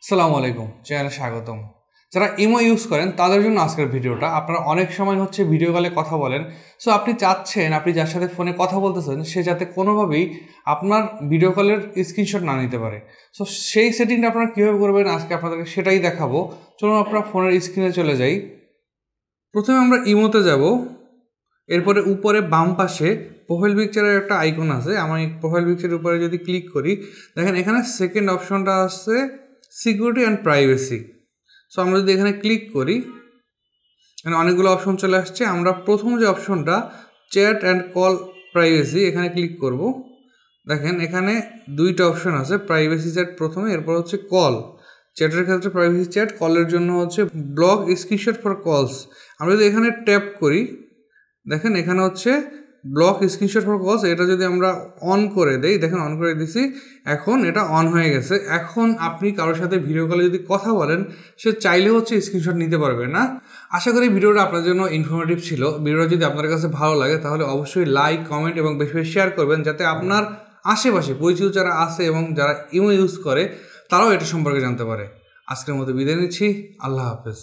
আসসালামু আলাইকুম, চ্যানেলে স্বাগতম। যারা ইমো ইউজ করেন তাদের জন্য আজকের ভিডিওটা। আপনারা অনেক সময় ভিডিও কলে কথা বলেন, সো আপনি চাচ্ছেন আপনি যার সাথে ফোনে কথা বলতেছেন সে যাতে কোনোভাবেই আপনার ভিডিও কলের স্ক্রিনশট না নিতে পারে। সো সেই সেটিংটা আপনারা কীভাবে করবেন আজকে আপনাদেরকে সেটাই দেখাবো। চলুন আপনারা ফোনের স্ক্রিনে চলে যাই। প্রথমে আমরা ইমোতে যাব, এরপরে উপরে বাম পাশে প্রোফাইল পিকচারের একটা আইকন আছে। আমার এই প্রোফাইল পিকচারের উপরে যদি ক্লিক করি, দেখেন এখানে সেকেন্ড অপশনটা আছে সিকিউরিটি অ্যান্ড প্রাইভেসি। সো আমরা যদি এখানে ক্লিক করি, এখানে অনেকগুলো অপশন চলে আসছে। আমরা প্রথম যে অপশনটা চ্যাট অ্যান্ড কল প্রাইভেসি, এখানে ক্লিক করব। দেখেন এখানে দুইটা অপশন আছে, প্রাইভেসি চ্যাট প্রথমে, এরপর হচ্ছে কল। চ্যাটের ক্ষেত্রে প্রাইভেসি চ্যাট, কলের জন্য হচ্ছে ব্লক স্ক্রিনশট ফর কলস। আমরা যদি এখানে ট্যাপ করি, দেখেন এখানে হচ্ছে ব্লক স্ক্রিনশট ফর কলস, এটা যদি আমরা অন করে দেই, দেখেন অন করে দিছি, এখন এটা অন হয়ে গেছে। এখন আপনি কারোর সাথে ভিডিও কলে যদি কথা বলেন, সে চাইলে হচ্ছে স্ক্রিনশট নিতে পারবে না। আশা করি ভিডিওটা আপনার জন্য ইনফরমেটিভ ছিল। ভিডিওটা যদি আপনার কাছে ভালো লাগে তাহলে অবশ্যই লাইক, কমেন্ট এবং বেশি বেশি শেয়ার করবেন, যাতে আপনার আশেপাশে পরিচিত যারা আছে এবং যারা ইমো ইউজ করে তারাও এটা সম্পর্কে জানতে পারে। আজকের মতো বিদায় নিচ্ছি। আল্লাহ হাফেজ।